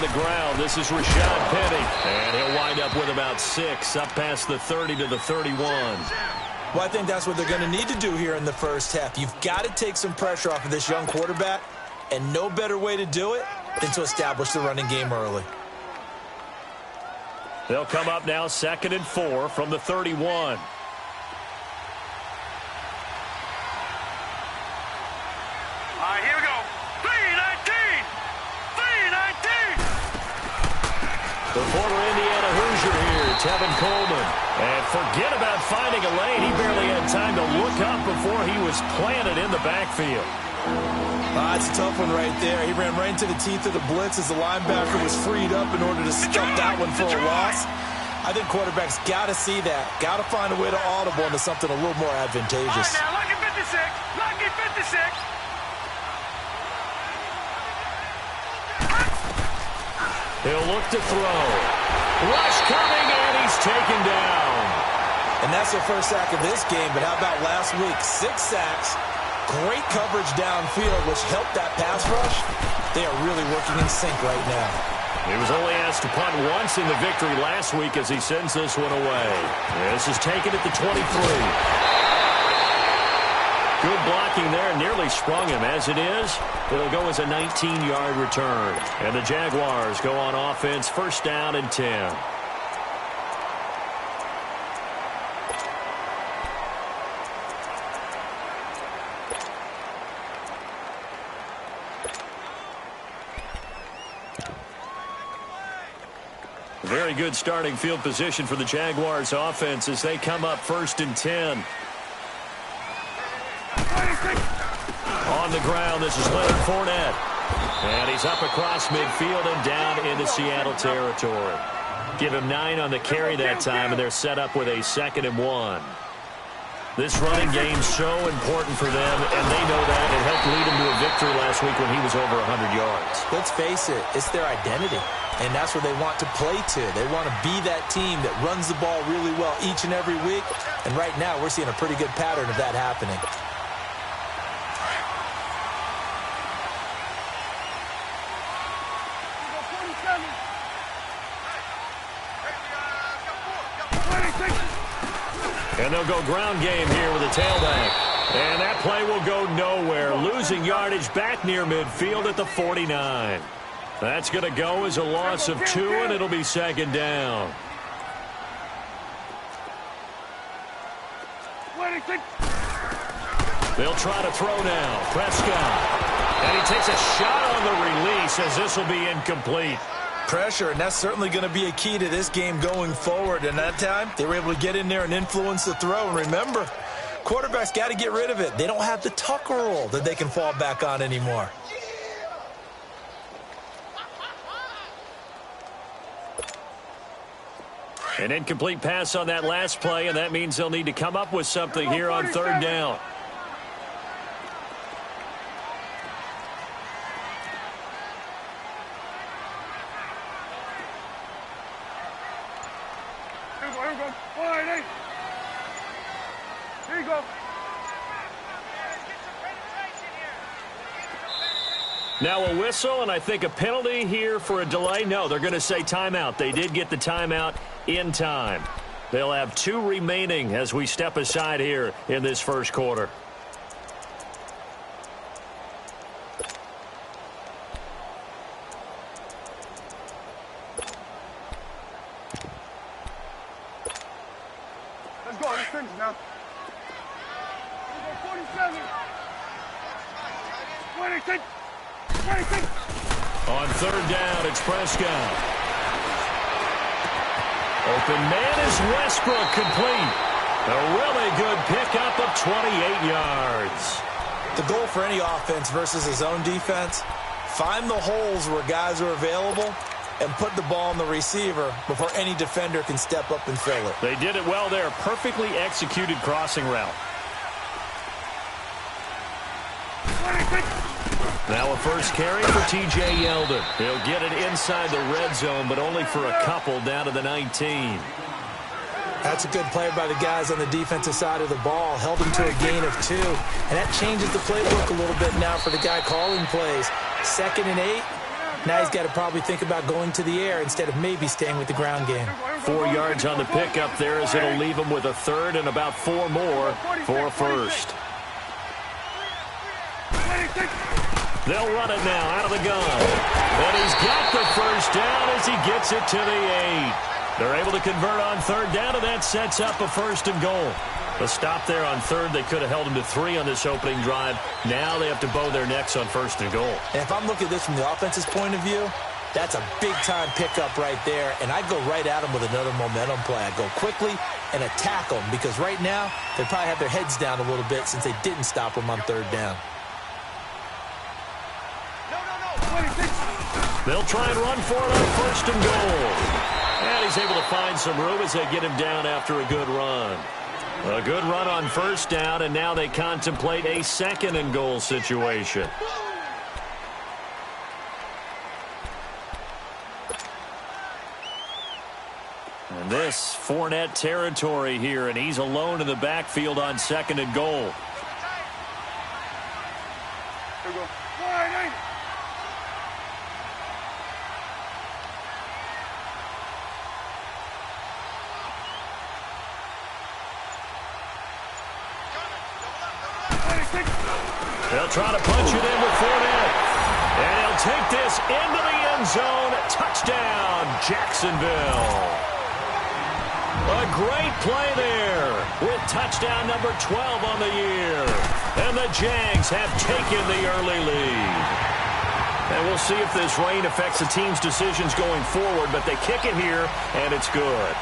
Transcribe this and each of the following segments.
the ground. This is Rashad Penny. And he'll wind up with about 6, up past the 30 to the 31. Well, I think that's what they're going to need to do here in the first half. You've got to take some pressure off of this young quarterback, and no better way to do it than to establish the running game early. They'll come up now 2nd and 4 from the 31. Here we go. 3-19! 3-19! The former Indiana Hoosier here, Tevin Coleman. And forget about finding a lane. He barely had time to look up before he was planted in the backfield. That's a tough one right there. He ran right into the teeth of the blitz as the linebacker was freed up in order to stuff that one for a loss. I think quarterbacks got to see that. Got to find a way to audible into something a little more advantageous. All right, now, lucky 56. Lucky 56. He'll look to throw. Rush coming, and he's taken down. And that's their first sack of this game, but how about last week? 6 sacks, great coverage downfield, which helped that pass rush. They are really working in sync right now. He was only asked to punt once in the victory last week as he sends this one away. This is taken at the 23. Good blocking there, nearly sprung him. As it is, it'll go as a 19-yard return. And the Jaguars go on offense, 1st down and 10. Very good starting field position for the Jaguars offense as they come up 1st and 10. On the ground, this is Leonard Fournette. And he's up across midfield and down into Seattle territory. Give him 9 on the carry that time, and they're set up with a 2nd and 1. This running game's so important for them, and they know that. It helped lead him to a victory last week when he was over 100 yards. Let's face it, it's their identity, and that's where they want to play to. They want to be that team that runs the ball really well each and every week, and right now we're seeing a pretty good pattern of that happening. And they'll go ground game here with a tailback. And that play will go nowhere. Losing yardage back near midfield at the 49. That's going to go as a loss of 2, and it'll be 2nd down. They'll try to throw now. Prescott. And he takes a shot on the release as this will be incomplete. Pressure, and that's certainly going to be a key to this game going forward. And that time, they were able to get in there and influence the throw. And remember, quarterbacks got to get rid of it. They don't have the Tucker rule that they can fall back on anymore. An incomplete pass on that last play, and that means they'll need to come up with something here on 3rd down. Now a whistle, and I think a penalty here for a delay. No, they're going to say timeout. They did get the timeout in time. They'll have 2 remaining as we step aside here in this first quarter. Let's go. Let's finish now. 47. 26. 26. On 3rd down, it's Prescott. Open man is Westbrook, complete. A really good pickup of 28 yards. The goal for any offense versus his own defense, find the holes where guys are available and put the ball on the receiver before any defender can step up and fill it. They did it well there. Perfectly executed crossing route. Now a first carry for T.J. Yeldon. He'll get it inside the red zone, but only for a couple down to the 19. That's a good play by the guys on the defensive side of the ball. Held him to a gain of 2. And that changes the playbook a little bit now for the guy calling plays. 2nd and 8. Now he's got to probably think about going to the air instead of maybe staying with the ground game. 4 yards on the pickup there as it'll leave him with a third and about 4 more for first. They'll run it now out of the gun. And he's got the first down as he gets it to the 8. They're able to convert on third down, and that sets up a first and goal. A stop there on third. They could have held him to 3 on this opening drive. Now they have to bow their necks on first and goal. And if I'm looking at this from the offense's point of view, that's a big-time pickup right there, and I'd go right at him with another momentum play. I'd go quickly and attack them because right now they probably have their heads down a little bit since they didn't stop him on third down. They'll try and run for it on first and goal. And he's able to find some room as they get him down after a good run. A good run on first down, and now they contemplate a second and goal situation. And this Fournette territory here, and he's alone in the backfield on second and goal. Here we go. They'll try to punch it in with Fournette. And he'll take this into the end zone. Touchdown, Jacksonville. A great play there with touchdown number 12 on the year. And the Jags have taken the early lead. And we'll see if this rain affects the team's decisions going forward, but they kick it here, and it's good.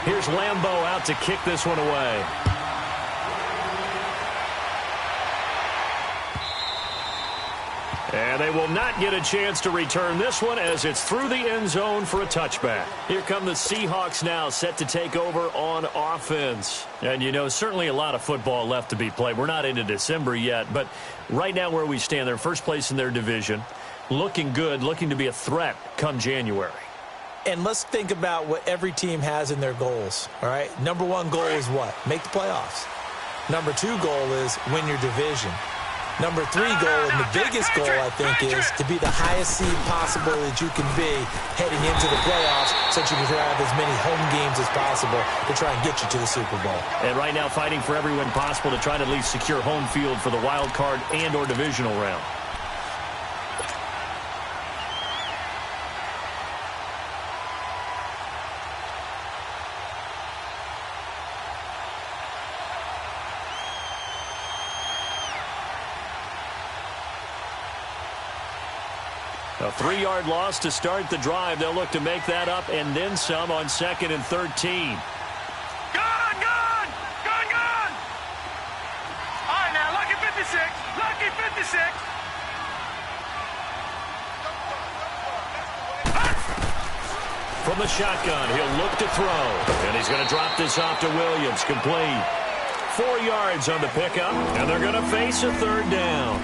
Here's Lambeau out to kick this one away. And they will not get a chance to return this one as it's through the end zone for a touchback. Here come the Seahawks now, set to take over on offense. And, you know, certainly a lot of football left to be played. We're not into December yet, but right now where we stand, they're first place in their division, looking good, looking to be a threat come January. And let's think about what every team has in their goals, all right? Number 1 goal is what? Make the playoffs. Number 2 goal is win your division. Number 3 goal, and the biggest goal, I think, is to be the highest seed possible that you can be heading into the playoffs so that you can have as many home games as possible to try and get you to the Super Bowl. And right now fighting for every win possible to try to at least secure home field for the wild card and or divisional round. A 3-yard loss to start the drive. They'll look to make that up and then some on 2nd and 13. Gone! All right, now, lucky 56. Lucky 56. From the shotgun, he'll look to throw. And he's going to drop this off to Williams. Complete. 4 yards on the pickup. And they're going to face a third down.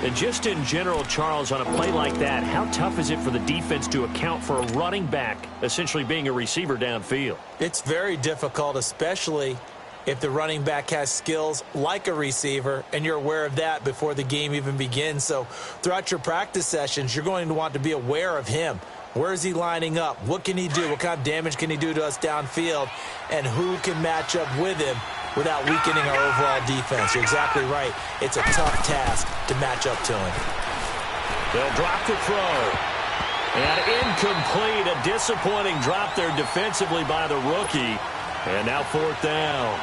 And just in general, Charles, on a play like that, how tough is it for the defense to account for a running back essentially being a receiver downfield? It's very difficult, especially if the running back has skills like a receiver, and you're aware of that before the game even begins. So throughout your practice sessions, you're going to want to be aware of him. Where is he lining up? What can he do? What kind of damage can he do to us downfield? And who can match up with him without weakening our overall defense? You're exactly right. It's a tough task to match up to him. They'll drop the throw. And incomplete. A disappointing drop there defensively by the rookie. And now 4th down.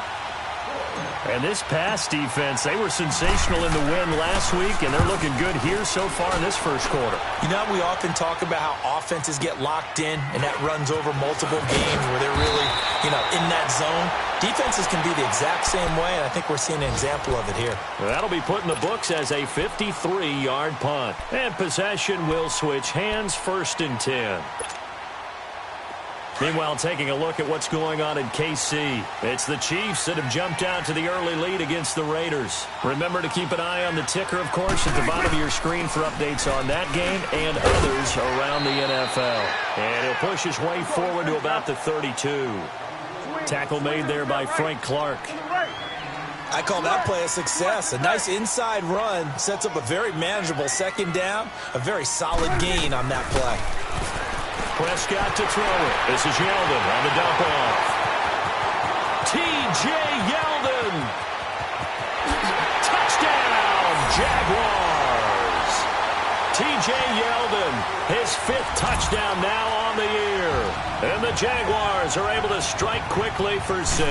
And this pass defense, they were sensational in the win last week, and they're looking good here so far in this first quarter. You know, we often talk about how offenses get locked in, and that runs over multiple games where they're really, in that zone. Defenses can be the exact same way, and I think we're seeing an example of it here. Well, that'll be put in the books as a 53-yard punt. And possession will switch hands, 1st and 10. Meanwhile, taking a look at what's going on in KC. It's the Chiefs that have jumped out to the early lead against the Raiders. Remember to keep an eye on the ticker, of course, at the bottom of your screen for updates on that game and others around the NFL. And he'll push his way forward to about the 32. Tackle made there by Frank Clark. I call that play a success. A nice inside run sets up a very manageable second down. A very solid gain on that play. Prescott to throw it. This is Yeldon on the dump off. T.J. Yeldon. Touchdown, Jaguars. T.J. Yeldon, his 5th touchdown now on the year. And the Jaguars are able to strike quickly for 6.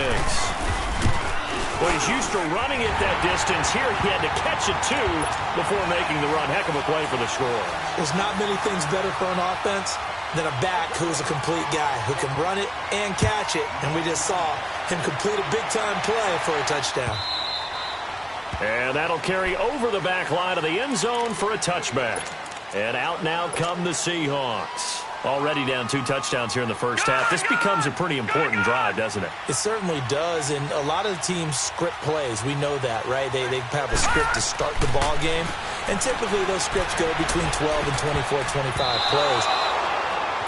Well, he's used to running it that distance. Here he had to catch it, too, before making the run. Heck of a play for the score. There's not many things better for an offense than a back who is a complete guy who can run it and catch it. And we just saw him complete a big-time play for a touchdown. And that'll carry over the back line of the end zone for a touchback. And out now come the Seahawks. Already down 2 touchdowns here in the first half. This becomes a pretty important drive, doesn't it? It certainly does, and a lot of the teams script plays. We know that, right? They have a script to start the ball game, and typically those scripts go between 12 and 24, 25 plays.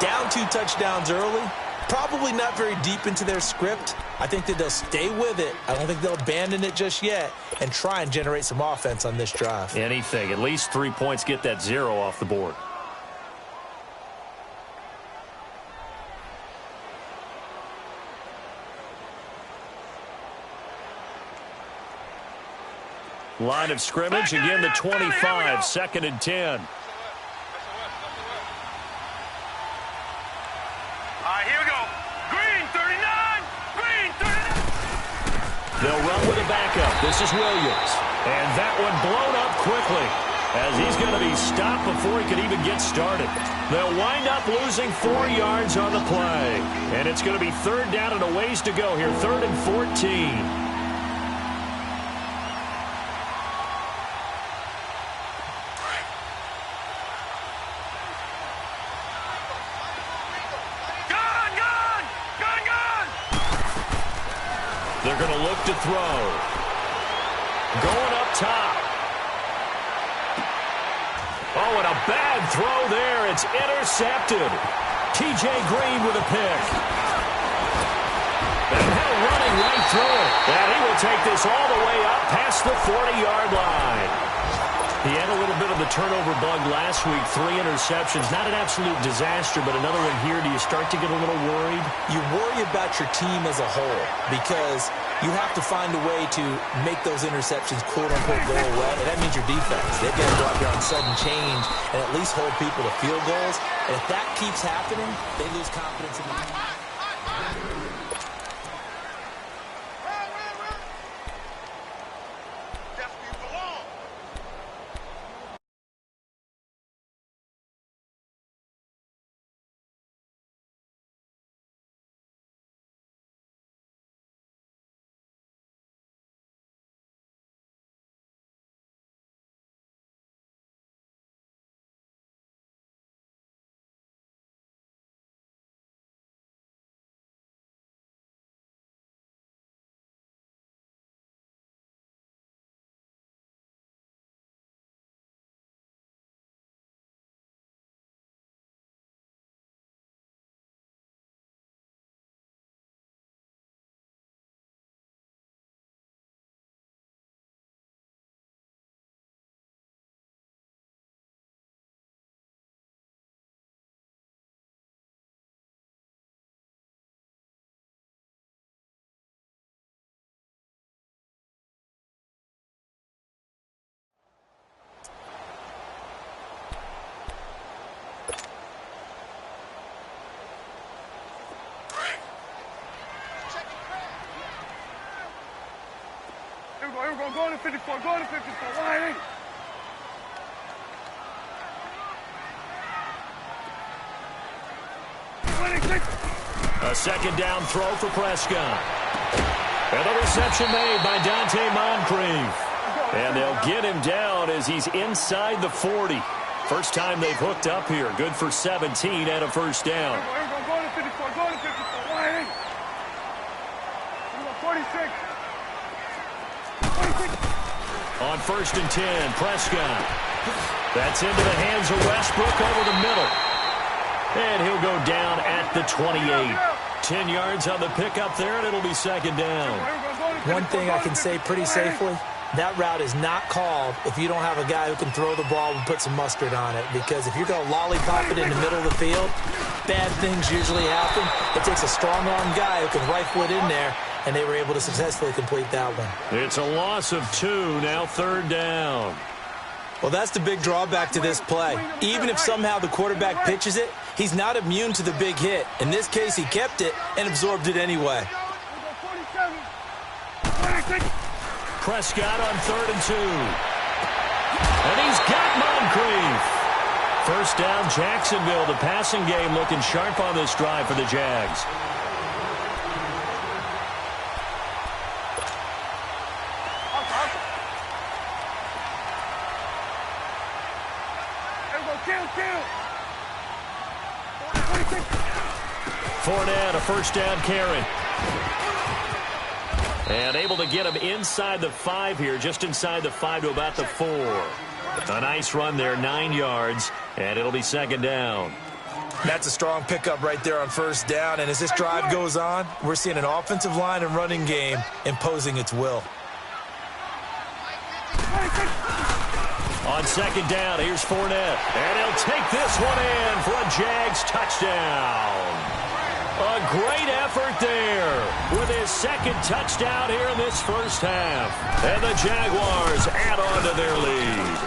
Down 2 touchdowns early, probably not very deep into their script. I think that they'll stay with it. I don't think they'll abandon it just yet and try and generate some offense on this drive. Anything. At least 3 points, get that 0 off the board. Line of scrimmage, again the 25, 2nd and 10. Here we go. Green 39. Green 39. They'll run with a backup. This is Williams. And that one blown up quickly as he's going to be stopped before he could even get started. They'll wind up losing 4 yards on the play. And it's going to be 3rd down and a ways to go here. 3rd and 14. They're going to look to throw. Going up top. Oh, and a bad throw there. It's intercepted. T.J. Green with a pick. And Hill running right through it. And he will take this all the way up past the 40-yard line. He had a little bit of the turnover bug last week. 3 interceptions. Not an absolute disaster, but another one here. Do you start to get a little worried? You worry about your team as a whole because you have to find a way to make those interceptions, quote-unquote, go away. And that means your defense. They've got to go out there on sudden change and at least hold people to field goals. And if that keeps happening, they lose confidence in the team. Here we go. Go to 54. Go to 54. Wide. A 2nd down throw for Prescott. And the reception made by Dante Moncrief. And they'll get him down as he's inside the 40. First time they've hooked up here. Good for 17 and a 1st down. Here we go. Go to 54. Go to 54. Wide. Here we go. 46. On 1st and 10, Prescott. That's into the hands of Westbrook over the middle. And he'll go down at the 28. 10 yards on the pickup there, and it'll be 2nd down. One thing I can say pretty safely, that route is not called if you don't have a guy who can throw the ball and put some mustard on it. Because if you're going to lollipop it in the middle of the field, bad things usually happen. It takes a strong-armed guy who can rifle it in there, and they were able to successfully complete that one. It's a loss of 2, now 3rd down. Well, that's the big drawback to this play. Even if somehow the quarterback pitches it, he's not immune to the big hit. In this case, he kept it and absorbed it anyway. Prescott on 3rd and 2. And he's got Moncrief. First down, Jacksonville. The passing game looking sharp on this drive for the Jags. Fournette, a first down carry. And able to get him inside the 5 here, just inside the 5 to about the 4. A nice run there, 9 yards, and it'll be 2nd down. That's a strong pickup right there on first down, and as this drive goes on, we're seeing an offensive line and running game imposing its will. On 2nd down, here's Fournette, and he'll take this one in for a Jags touchdown. A great effort there with his 2nd touchdown here in this first half. And the Jaguars add on to their lead.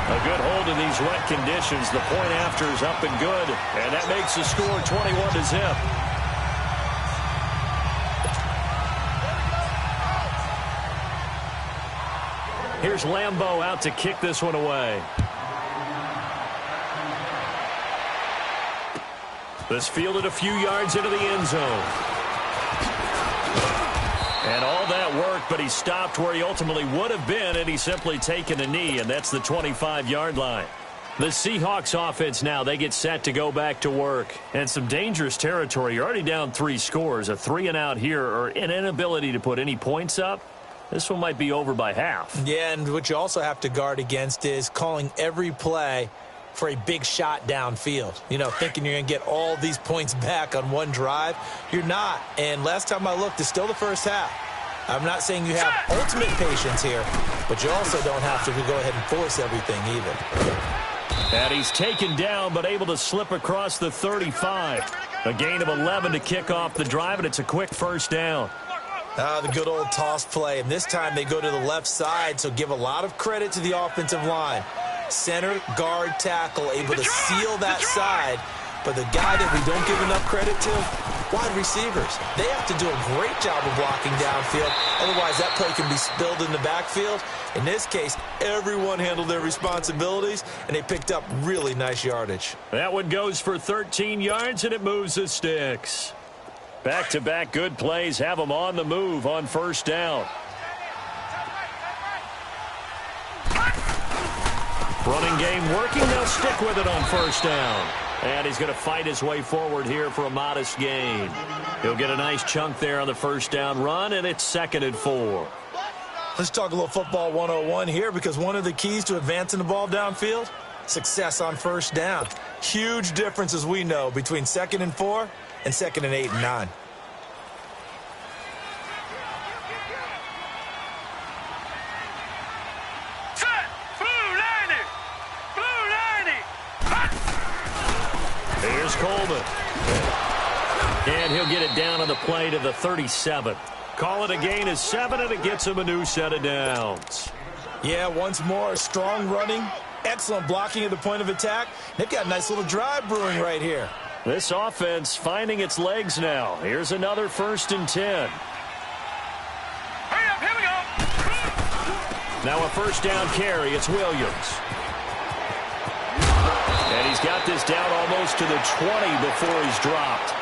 A good hold in these wet conditions. The point after is up and good. And that makes the score 21-0. Here's Lambeau out to kick this one away. This fielded a few yards into the end zone. And all that work, but he stopped where he ultimately would have been, and he's simply taken a knee, and that's the 25-yard line. The Seahawks offense now, they get set to go back to work. And some dangerous territory. You're already down 3 scores. A 3-and-out here, or an inability to put any points up. This one might be over by half. Yeah, and what you also have to guard against is calling every play for a big shot downfield. You know, thinking you're going to get all these points back on one drive. You're not. And last time I looked, it's still the first half. I'm not saying you have ultimate patience here, but you also don't have to go ahead and force everything either. And he's taken down, but able to slip across the 35. A gain of 11 to kick off the drive, and it's a quick first down. The good old toss play, and this time they go to the left side, so give a lot of credit to the offensive line. Center, guard, tackle, able to seal that side. But the guy that we don't give enough credit to, wide receivers. They have to do a great job of blocking downfield. Otherwise, that play can be spilled in the backfield. In this case, everyone handled their responsibilities, and they picked up really nice yardage. That one goes for 13 yards, and it moves the sticks. Back-to-back good plays have them on the move on first down. Running game working. They'll stick with it on first down. And he's going to fight his way forward here for a modest gain. He'll get a nice chunk there on the first down run, and it's 2nd and 4. Let's talk a little football 101 here, because one of the keys to advancing the ball downfield, success on first down. Huge difference, as we know, between 2nd and 4 and 2nd and 8 and 9. Here's Coleman. And he'll get it down on the play to the 37. Call it a gain of 7, and it gets him a new set of downs. Yeah, once more, strong running, excellent blocking at the point of attack. They've got a nice little drive brewing right here. This offense finding its legs now. Here's another 1st and 10. Hurry up, here we go. Now a first down carry. It's Williams. And he's got this down almost to the 20 before he's dropped.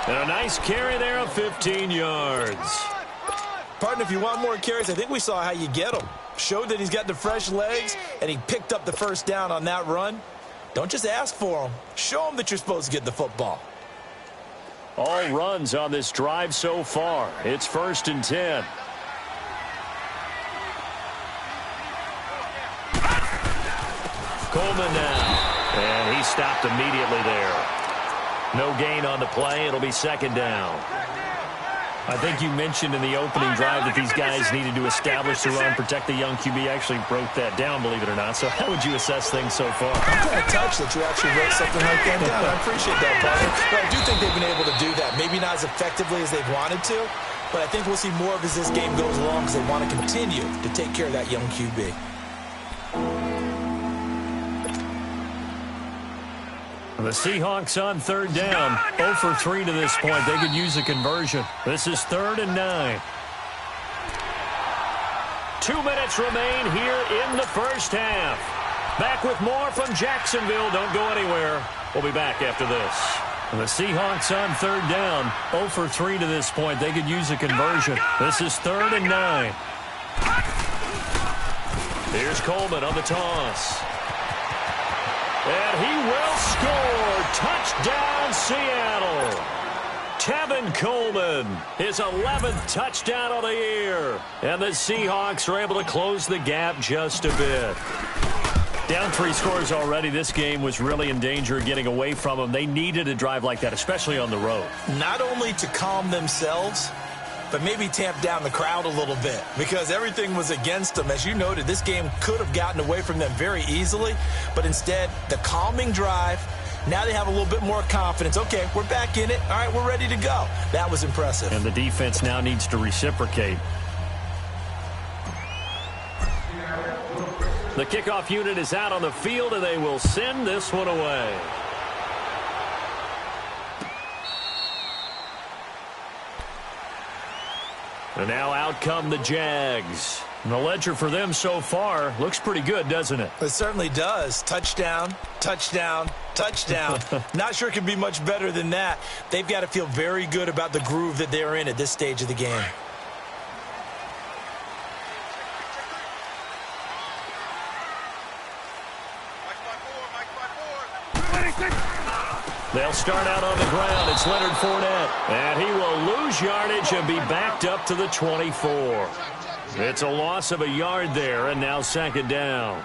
And a nice carry there of 15 yards. Partner, if you want more carries, I think we saw how you get them. Showed that he's got the fresh legs, and he picked up the first down on that run. Don't just ask for them. Show them that you're supposed to get the football. All runs on this drive so far. It's 1st and 10. Coleman now. And he stopped immediately there. No gain on the play. It'll be 2nd down. I think you mentioned in the opening drive that these guys needed to establish the run, protect the young QB. Actually broke that down, believe it or not. So how would you assess things so far? I'm kind of touched that you actually wrote something like that down. I appreciate that, partner. But I do think they've been able to do that. Maybe not as effectively as they've wanted to, but I think we'll see more of as this game goes along because they want to continue to take care of that young QB. The Seahawks on third down. 0 for 3 to this point. They could use a conversion. This is 3rd and 9. 2 minutes remain here in the first half. Back with more from Jacksonville. Don't go anywhere. We'll be back after this. The Seahawks on third down. 0 for 3 to this point. They could use a conversion. This is 3rd and 9. Here's Coleman on the toss. And he will score. Touchdown, Seattle. Tevin Coleman, his 11th touchdown of the year. And the Seahawks are able to close the gap just a bit. Down 3 scores already. This game was really in danger of getting away from them. They needed a drive like that, especially on the road. Not only to calm themselves, but maybe tamp down the crowd a little bit because everything was against them. As you noted, this game could have gotten away from them very easily, but instead, the calming drive, now they have a little bit more confidence. Okay, we're back in it. All right, we're ready to go. That was impressive. And the defense now needs to reciprocate. The kickoff unit is out on the field, and they will send this one away. And now out come the Jags. And the ledger for them so far looks pretty good, doesn't it? It certainly does. Touchdown, touchdown, touchdown. Not sure it can be much better than that. They've got to feel very good about the groove that they're in at this stage of the game. They'll start out on the ground. It's Leonard Fournette. And he will lose yardage and be backed up to the 24. It's a loss of a yard there, and now 2nd down.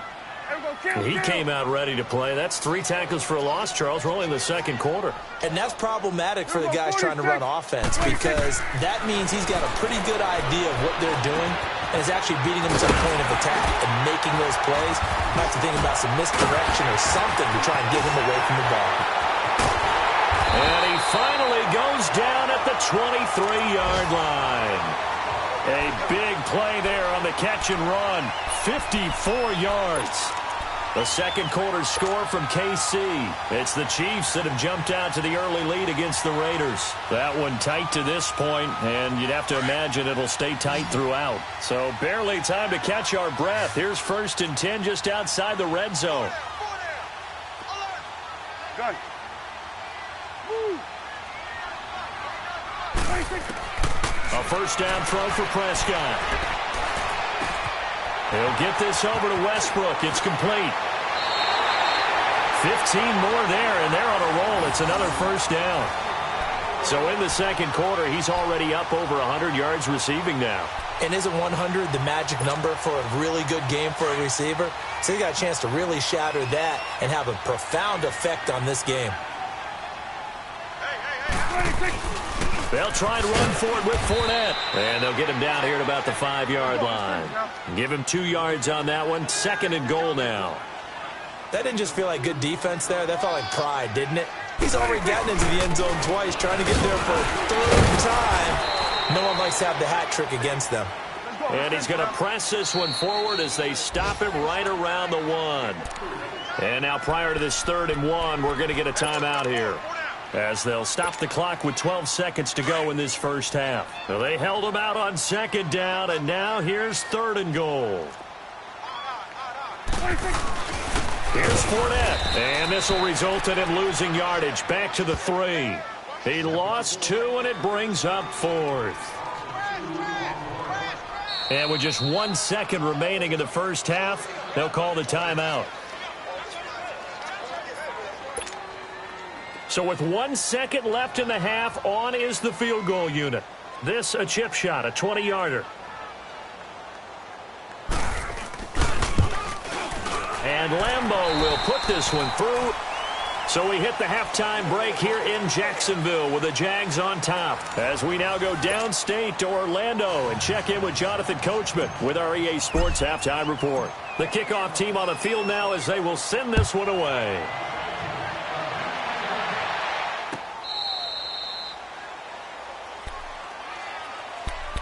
He came out ready to play. That's 3 tackles for a loss, Charles. We're only in the 2nd quarter. And that's problematic for the guys trying to run offense because that means he's got a pretty good idea of what they're doing and is actually beating them to the point of attack and making those plays. Might have to think about some misdirection or something to try and get him away from the ball. And he finally goes down at the 23-yard line. A big play there on the catch and run. 54 yards. The 2nd quarter score from KC. It's the Chiefs that have jumped out to the early lead against the Raiders. That one tight to this point, and you'd have to imagine it'll stay tight throughout. So barely time to catch our breath. Here's 1st and 10 just outside the red zone. Gun. A 1st down throw for Prescott. He'll get this over to Westbrook. It's complete. 15 more there, and they're on a roll. It's another 1st down. So in the 2nd quarter, he's already up over 100 yards receiving now. And isn't 100 the magic number for a really good game for a receiver? So he got a chance to really shatter that and have a profound effect on this game. They'll try and run for it with Fournette. And they'll get him down here at about the 5-yard line. Give him 2 yards on that one. 2nd and goal now. That didn't just feel like good defense there. That felt like pride, didn't it? He's already gotten into the end zone twice, trying to get there for a 3rd time. No one likes to have the hat trick against them. And he's going to press this one forward as they stop him right around the 1. And now prior to this 3rd and 1, we're going to get a timeout here, as they'll stop the clock with 12 seconds to go in this 1st half. So they held him out on 2nd down, and now here's 3rd and goal. Here's Fournette, and this will result in him losing yardage back to the 3. He lost 2, and it brings up 4th. And with just 1 second remaining in the 1st half, they'll call the timeout. So with 1 second left in the half, on is the field goal unit. This a chip shot, a 20-yarder. And Lambeau will put this one through. So we hit the halftime break here in Jacksonville with the Jags on top. As we now go downstate to Orlando and check in with Jonathan Coachman with our EA Sports Halftime Report. The kickoff team on the field now as they will send this one away.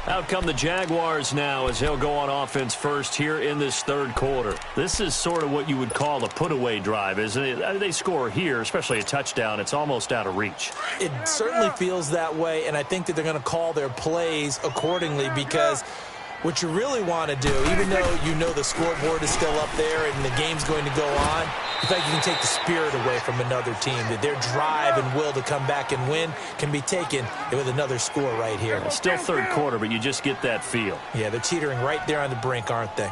Out come the Jaguars now as they'll go on offense first here in this third quarter. This is sort of what you would call a put-away drive, isn't it? They score here, especially a touchdown. It's almost out of reach. It certainly feels that way, and I think that they're going to call their plays accordingly because what you really want to do, even though you know the scoreboard is still up there and the game's going to go on, in fact, you can take the spirit away from another team. That their drive and will to come back and win can be taken with another score right here. It's still third quarter, but you just get that feel. Yeah, they're teetering right there on the brink, aren't they?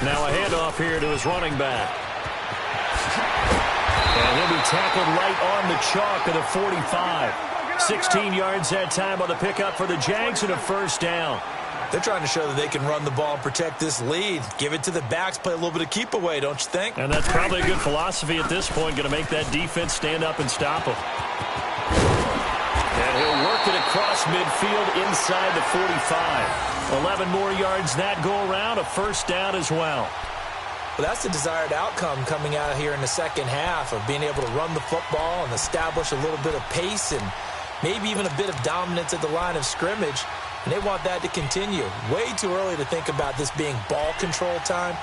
Now a handoff here to his running back. And he'll be tackled right on the chalk of the 45. 16 yards that time on the pickup for the Jags and a first down. They're trying to show that they can run the ball and protect this lead. Give it to the backs, play a little bit of keep away, don't you think? And that's probably a good philosophy at this point, going to make that defense stand up and stop them. And he'll work it across midfield inside the 45. 11 more yards that go around, a first down as well. Well, that's the desired outcome coming out here in the second half of being able to run the football and establish a little bit of pace and maybe even a bit of dominance at the line of scrimmage. And they want that to continue. Way too early to think about this being ball control time.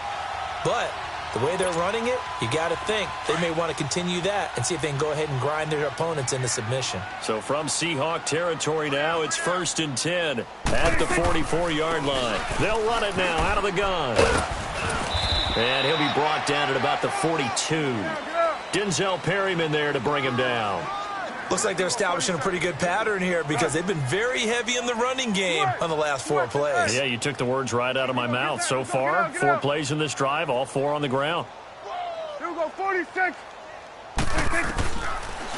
But the way they're running it, you got to think they may want to continue that and see if they can go ahead and grind their opponents into submission. So from Seahawk territory now, it's 1st and 10 at the 44-yard line. They'll run it now out of the gun. And he'll be brought down at about the 42. Denzel Perryman there to bring him down. Looks like they're establishing a pretty good pattern here because they've been very heavy in the running game on the last 4 plays. Yeah, you took the words right out of my mouth. So far, 4 plays in this drive, all 4 on the ground. Here we go, 46.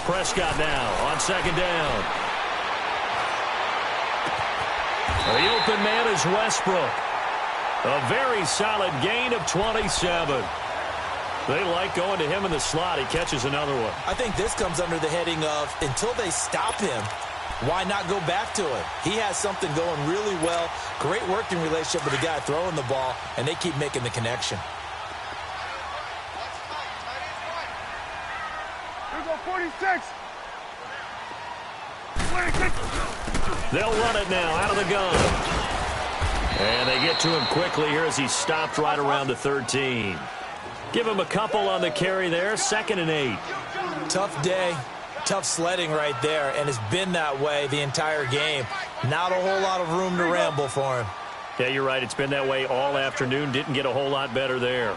Prescott now on second down. The open man is Westbrook. A very solid gain of 27. They like going to him in the slot. He catches another one. I think this comes under the heading of until they stop him, why not go back to it? He has something going really well. Great working relationship with the guy throwing the ball, and they keep making the connection. Here we go, 46. They'll run it now out of the gun. And they get to him quickly here as he's stopped right around the 13. Give him a couple on the carry there. 2nd and 8. Tough day. Tough sledding right there, and it's been that way the entire game. Not a whole lot of room to ramble for him. Yeah, you're right. It's been that way all afternoon. Didn't get a whole lot better there.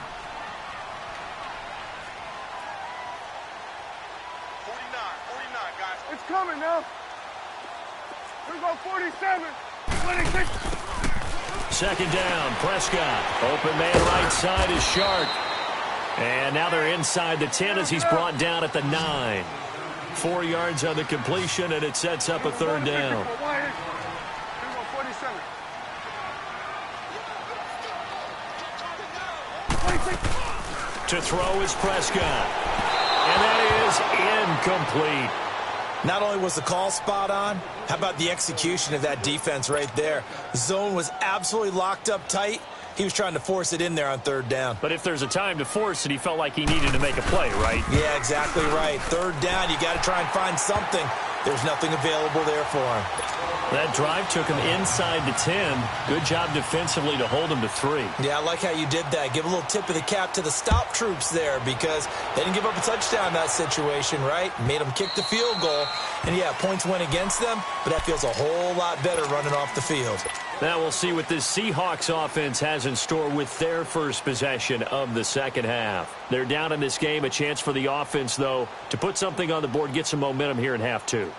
49, guys. It's coming now. Here we go, 47. 26. 2nd down, Prescott. Open man right side is Shark. And now they're inside the 10 as he's brought down at the 9. 4 yards on the completion, and it sets up a 3rd down. Here we go, 47. 26. To throw is Prescott. And that is incomplete. Not only was the call spot on, how about the execution of that defense right there? The zone was absolutely locked up tight. He was trying to force it in there on 3rd down. But if there's a time to force it, he felt like he needed to make a play, right? Yeah, exactly right. 3rd down, you got to try and find something. There's nothing available there for him. That drive took him inside the 10. Good job defensively to hold him to 3. Yeah, I like how you did that. Give a little tip of the cap to the stop troops there because they didn't give up a touchdown in that situation, right? Made them kick the field goal. And, yeah, points went against them, but that feels a whole lot better running off the field. Now we'll see what this Seahawks offense has in store with their first possession of the second half. They're down in this game. A chance for the offense, though, to put something on the board, get some momentum here in half 2.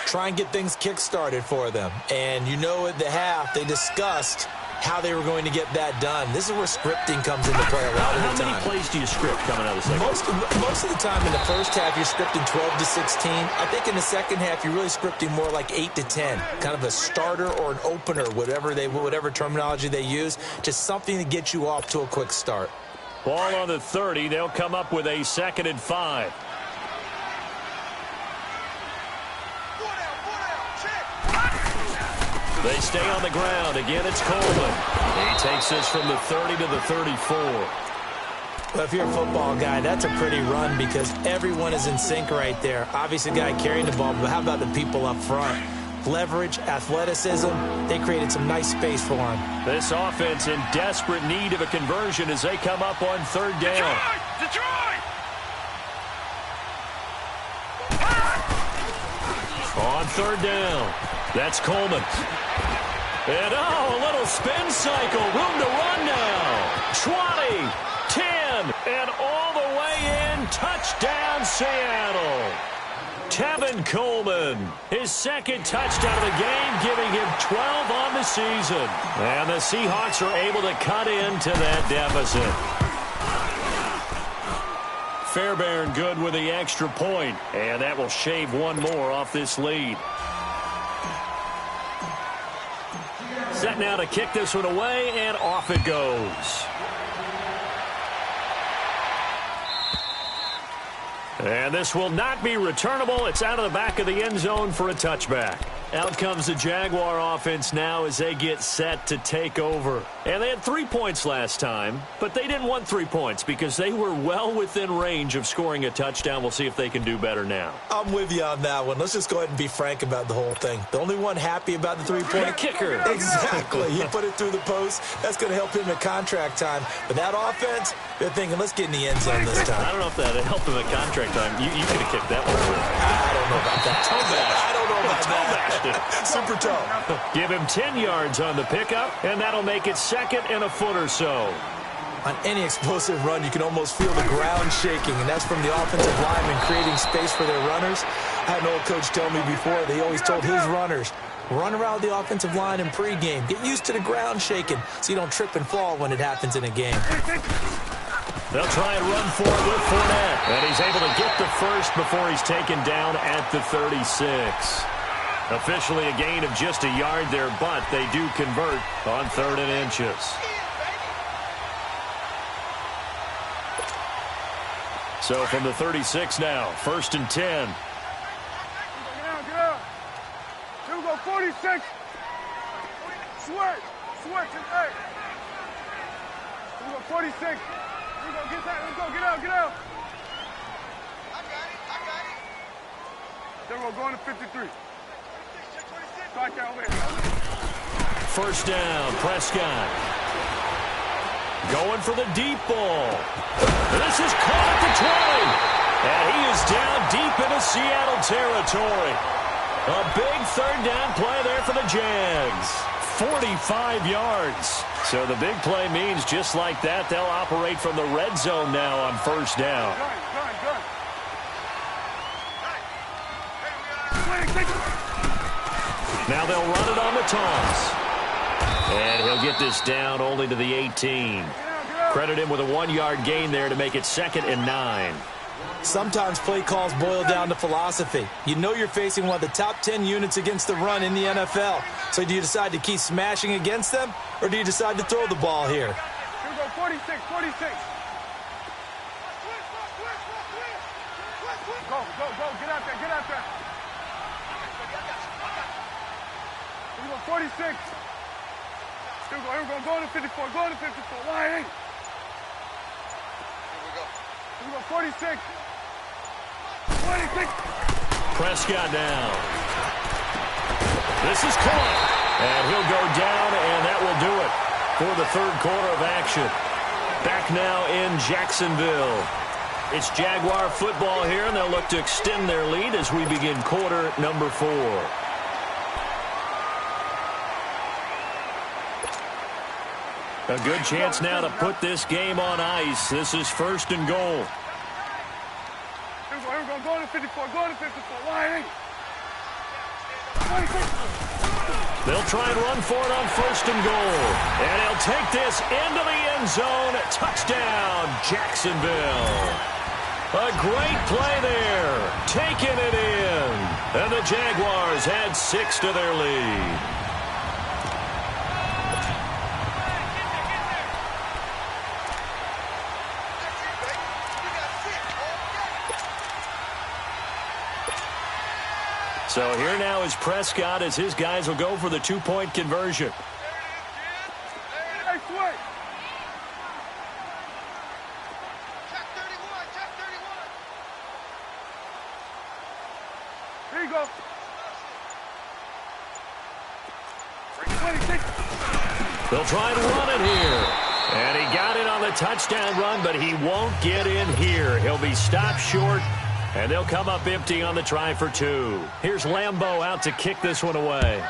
Try and get things kick-started for them. And you know at the half, they discussed how they were going to get that done. This is where scripting comes into play a lot of the time. How many plays do you script coming out of the second half? Most of the time in the first half, you're scripting 12 to 16. I think in the second half, you're really scripting more like 8 to 10. Kind of a starter or an opener, whatever terminology they use. Just something to get you off to a quick start. Ball on the 30. They'll come up with a 2nd and 5. They stay on the ground. Again, it's Coleman. He takes this from the 30 to the 34. Well, if you're a football guy, that's a pretty run because everyone is in sync right there. Obviously, the guy carrying the ball, but how about the people up front? Leverage, athleticism, they created some nice space for him. This offense in desperate need of a conversion as they come up on 3rd down. Detroit! On 3rd down, that's Coleman. And a little spin cycle. Room to run now. 20, 10, and all the way in. Touchdown, Seattle. Tevin Coleman, his 2nd touchdown of the game, giving him 12 on the season. And the Seahawks are able to cut into that deficit. Fairbairn good with the extra point, and that will shave one more off this lead. Set now to kick this one away, and off it goes. And this will not be returnable. It's out of the back of the end zone for a touchback. Out comes the Jaguar offense now as they get set to take over. And they had 3 points last time, but they didn't want 3 points because they were well within range of scoring a touchdown. We'll see if they can do better now. I'm with you on that one. Let's just go ahead and be frank about the whole thing. The only one happy about the 3-point kicker. Exactly. He put it through the post. That's going to help him at contract time. But that offense, they're thinking, let's get in the end zone this time. I don't know if that helped him at contract time. You could have kicked that one. I don't know about that. I don't know about that. Super tough. Give him 10 yards on the pickup, and that'll make it 2nd and a foot or so. On any explosive run, you can almost feel the ground shaking, and that's from the offensive linemen creating space for their runners. I had an old coach tell me before, they always told his runners, run around the offensive line in pregame. Get used to the ground shaking so you don't trip and fall when it happens in a game. They'll try and run for it with Fournette, and he's able to get the first before he's taken down at the 36. Officially a gain of just a yard there, but they do convert on 3rd and inches. So from the 36 now, 1st and 10. Get out. Here we go, 46. Switch, and 8. Here we go, 46. Here we go, get out. I got it. Then we're going to 53. First down, Prescott. Going for the deep ball. This is caught at the 20. And he is down deep into Seattle territory. A big 3rd down play there for the Jags. 45 yards. So the big play means just like that, they'll operate from the red zone now on 1st down. Now they'll run it on the toss. And he'll get this down only to the 18. Credit him with a 1-yard gain there to make it 2nd and 9. Sometimes play calls boil down to philosophy. You know you're facing one of the top 10 units against the run in the NFL. So do you decide to keep smashing against them, or do you decide to throw the ball here? Here we go, 46. Go, get out there. Here we go, 46. Here we go, go to 54, Lying. Here we go, 46. 26. Prescott now. This is caught. And he'll go down, and that will do it for the 3rd quarter of action. Back now in Jacksonville. It's Jaguar football here, and they'll look to extend their lead as we begin quarter number 4. A good chance now to put this game on ice. This is 1st and goal. Here we go, go to 54, Lying. They'll try and run for it on 1st and goal. And he'll take this into the end zone. Touchdown, Jacksonville. A great play there. Taking it in. And the Jaguars add 6 to their lead. So here now is Prescott as his guys will go for the two-point conversion. Hey, switch. Check 31, check 31. Here you go. 26. They'll try and run it here. And he got it on the touchdown run, but he won't get in here. He'll be stopped short, and they'll come up empty on the try for two. Here's Lambeau out to kick this one away.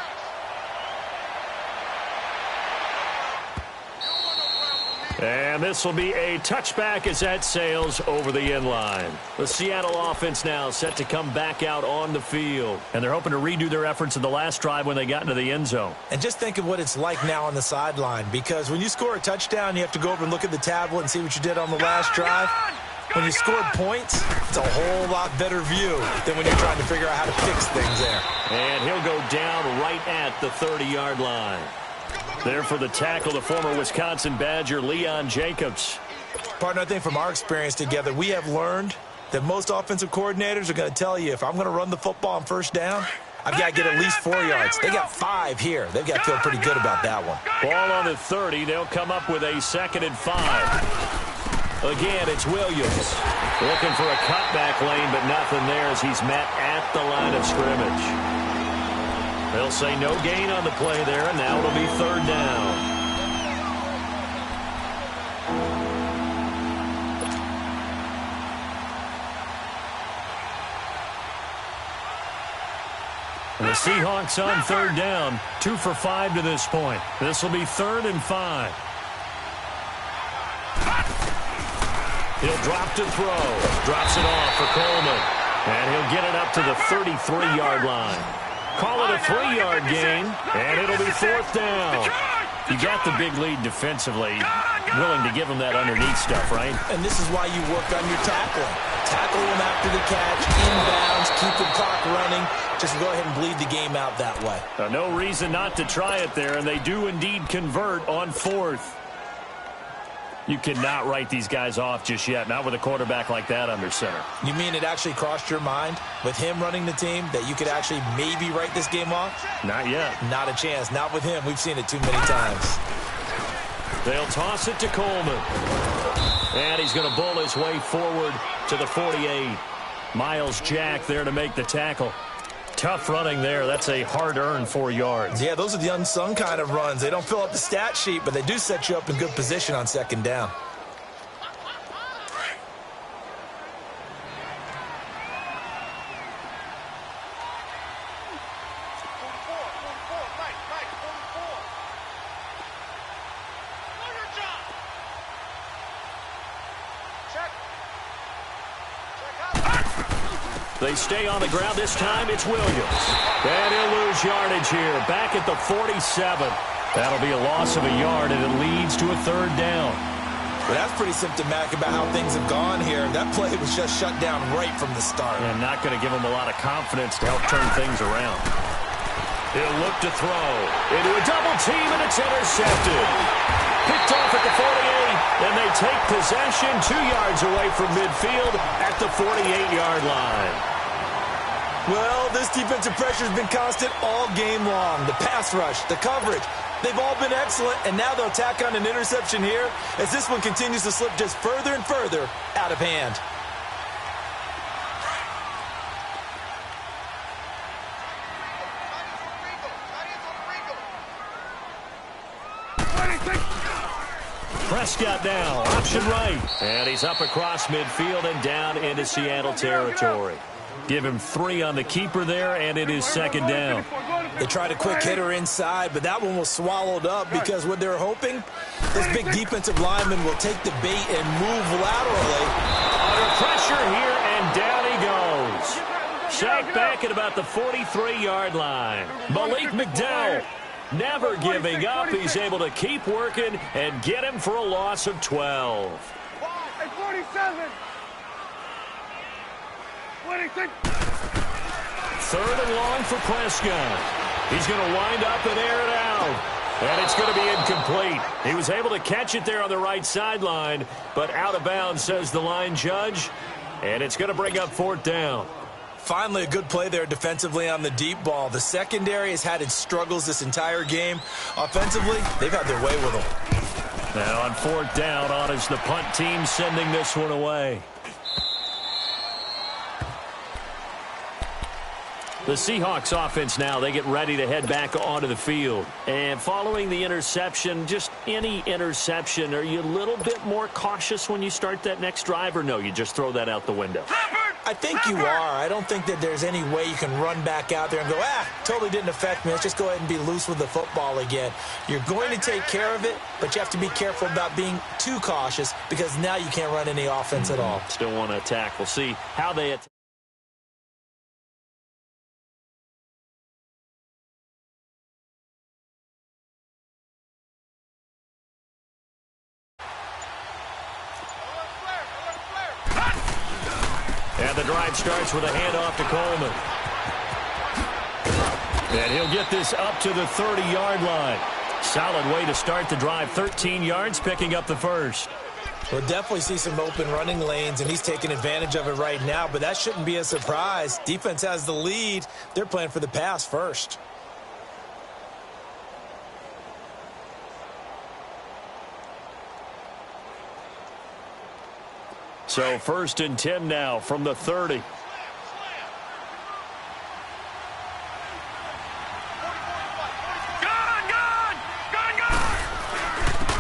And this will be a touchback as that sails over the end line. The Seattle offense now set to come back out on the field. And they're hoping to redo their efforts in the last drive when they got into the end zone. And just think of what it's like now on the sideline, because when you score a touchdown, you have to go over and look at the tablet and see what you did on the last drive. When you scored points, it's a whole lot better view than when you're trying to figure out how to fix things there. And he'll go down right at the 30-yard line. There for the tackle, the former Wisconsin Badger, Leon Jacobs. Partner, I think from our experience together, we have learned that most offensive coordinators are going to tell you, if I'm going to run the football on first down, I've got to get at least 4 yards. They got 5 here. They've got to feel pretty good about that one. Ball on the 30. They'll come up with a 2nd and 5. Again, it's Williams. Looking for a cutback lane, but nothing there as he's met at the line of scrimmage. They'll say no gain on the play there, and now it'll be 3rd down. And the Seahawks on 3rd down, 2 for 5 to this point. This will be 3rd and 5. He'll drop to throw. Drops it off for Coleman. And he'll get it up to the 33-yard line. Call it a 3-yard gain, and it'll be 4th down. You got the big lead defensively. Willing to give him that underneath stuff, right? And this is why you work on your tackling. Tackle him after the catch, inbounds, keep the clock running. Just go ahead and bleed the game out that way. No reason not to try it there, and they do indeed convert on 4th. You cannot write these guys off just yet, not with a quarterback like that under center. You mean it actually crossed your mind with him running the team that you could actually maybe write this game off? Not yet. Not a chance. Not with him. We've seen it too many times. They'll toss it to Coleman. And he's going to bull his way forward to the 48. Miles Jack there to make the tackle. Tough running there. That's a hard-earned 4 yards. Yeah, those are the unsung kind of runs. They don't fill up the stat sheet, but they do set you up in good position on 2nd down. They stay on the ground. This time it's Williams. And he'll lose yardage here. Back at the 47. That'll be a loss of a yard, and it leads to a 3rd down. But that's pretty symptomatic about how things have gone here. That play was just shut down right from the start. And not going to give him a lot of confidence to help turn things around. He'll look to throw. Into a double team, and it's intercepted. Picked off at the 48, and they take possession 2 yards away from midfield at the 48-yard line. Well, this defensive pressure has been constant all game long. The pass rush, the coverage, they've all been excellent, and now they'll tack on an interception here as this one continues to slip just further and further out of hand. Prescott now, option right. And he's up across midfield and down into Seattle territory. Give him 3 on the keeper there, and it is 2nd down. They tried a quick hitter inside, but that one was swallowed up because what they're hoping, this big defensive lineman will take the bait and move laterally. Under pressure here, and down he goes. Sacked back at about the 43-yard line. Malik McDowell. Never giving up. He's able to keep working and get him for a loss of 12. Hey, 47. 26. 3rd and long for Prescott. He's going to wind up and air it out. And it's going to be incomplete. He was able to catch it there on the right sideline, but out of bounds, says the line judge. And it's going to bring up 4th down. Finally, a good play there defensively on the deep ball. The secondary has had its struggles this entire game. Offensively, they've had their way with them. Now on fourth down, on is the punt team sending this one away. The Seahawks offense now, they get ready to head back onto the field. And following the interception, just any interception, are you a little bit more cautious when you start that next drive, or no, you just throw that out the window? I think you are. I don't think that there's any way you can run back out there and go, totally didn't affect me. Let's just go ahead and be loose with the football again. You're going to take care of it, but you have to be careful about being too cautious because now you can't run any offense at all. Still want to attack. We'll see how they attack. And the drive starts with a handoff to Coleman. And he'll get this up to the 30-yard line. Solid way to start the drive. 13 yards, picking up the first. We'll definitely see some open running lanes, and he's taking advantage of it right now, but that shouldn't be a surprise. Defense has the lead. They're playing for the pass first. So 1st and 10 now from the 30.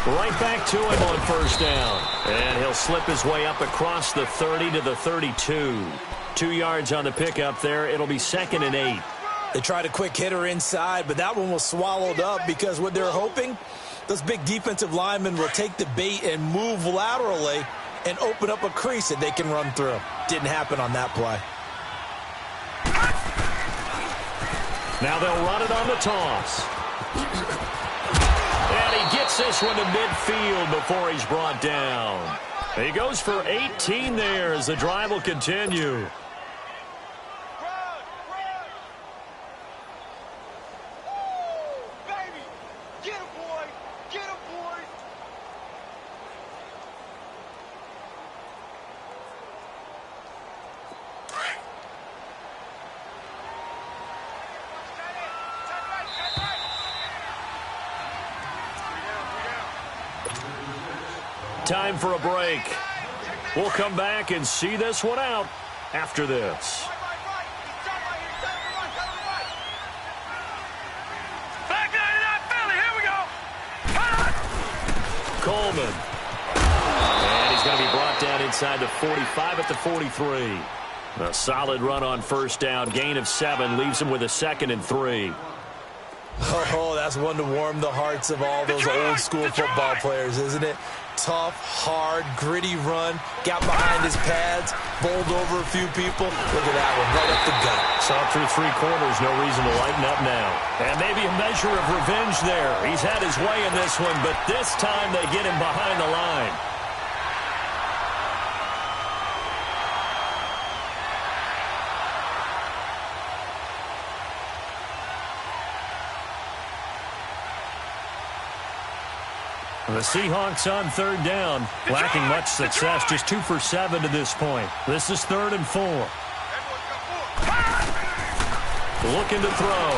Right back to him on 1st down. And he'll slip his way up across the 30 to the 32. 2 yards on the pickup there. It'll be 2nd and 8. They tried a quick hitter inside, but that one was swallowed up because what they're hoping, those big defensive linemen will take the bait and move laterally and open up a crease that they can run through. Didn't happen on that play. Now they'll run it on the toss. And he gets this one to midfield before he's brought down. He goes for 18 there as the drive will continue. Time for a break. We'll come back and see this one out after this. Coleman. And he's going to be brought down inside the 45 at the 43. A solid run on 1st down. Gain of 7 leaves him with a 2nd and 3. Oh, that's one to warm the hearts of all those old school football players, isn't it? Tough, hard, gritty run. Got behind his pads, bowled over a few people. Look at that one, right up the gut. Saw through 3 quarters, no reason to lighten up now. And maybe a measure of revenge there. He's had his way in this one, but this time they get him behind the line. The Seahawks on 3rd down, lacking much success, just 2 for 7 to this point. This is 3rd and 4. Looking to throw.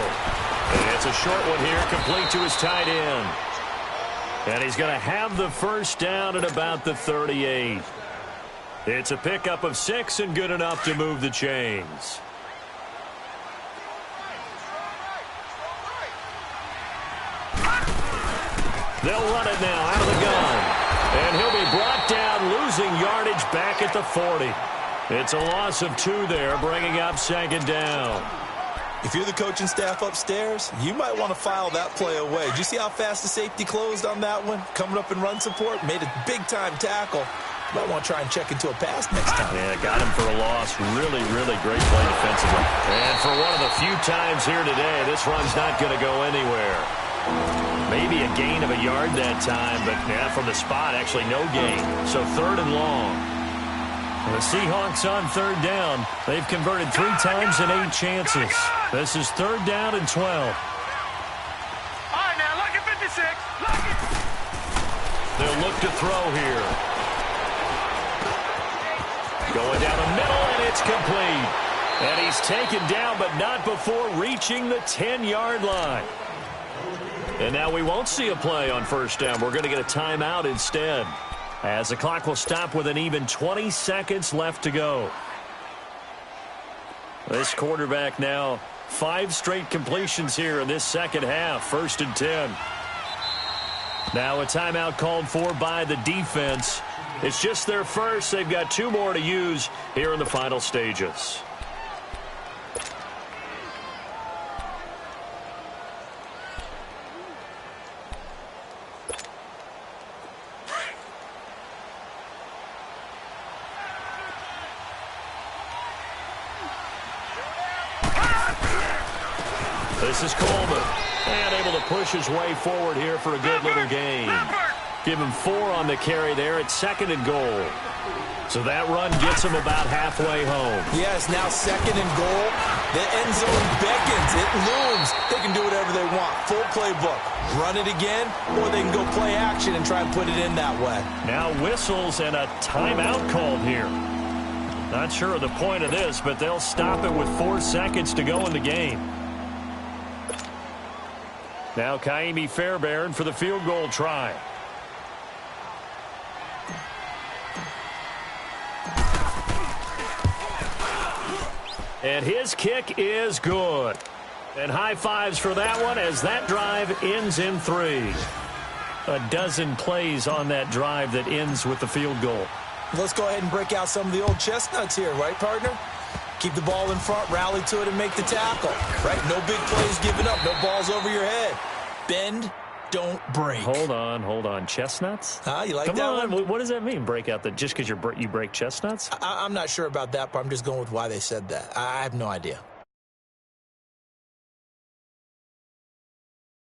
And it's a short one here, complete to his tight end. And he's going to have the 1st down at about the 38. It's a pickup of 6 and good enough to move the chains. They'll run it now out of the gun. And he'll be brought down, losing yardage back at the 40. It's a loss of 2 there, bringing up 2nd down. If you're the coaching staff upstairs, you might want to file that play away. Did you see how fast the safety closed on that one? Coming up in run support, made a big-time tackle. Might want to try and check into a pass next time. Yeah, got him for a loss. Really, really great play defensively. And for one of the few times here today, this run's not going to go anywhere. Maybe a gain of a yard that time, but yeah, from the spot, actually no gain. So 3rd and long. The Seahawks on 3rd down. They've converted 3 times in 8 chances. This is 3rd down and 12. All right, now, look at 56. Look it. They'll look to throw here. Going down the middle, and it's complete. And he's taken down, but not before reaching the 10-yard line. And now we won't see a play on first down. We're going to get a timeout instead, as the clock will stop with an even 20 seconds left to go. This quarterback now 5 straight completions here in this second half. 1st and 10. Now a timeout called for by the defense. It's just their first. They've got 2 more to use here in the final stages. This is Coleman, and able to push his way forward here for a good little gain. Give him 4 on the carry there at 2nd and goal. So that run gets him about halfway home. Yes, now 2nd and goal. The end zone beckons. It looms. They can do whatever they want. Full playbook. Run it again, or they can go play action and try and put it in that way. Now whistles and a timeout called here. Not sure of the point of this, but they'll stop it with 4 seconds to go in the game. Now Kaimi Fairbairn for the field goal try. And his kick is good. And high fives for that one as that drive ends in 3. A dozen plays on that drive that ends with the field goal. Let's go ahead and break out some of the old chestnuts here, right, partner? Keep the ball in front, rally to it, and make the tackle. Right? No big plays given up, no balls over your head. Bend, don't break. Hold on. Chestnuts? You like Come that on. one? What does that mean, break out? Just because you break chestnuts? I'm not sure about that, but I'm just going with why they said that. I have no idea.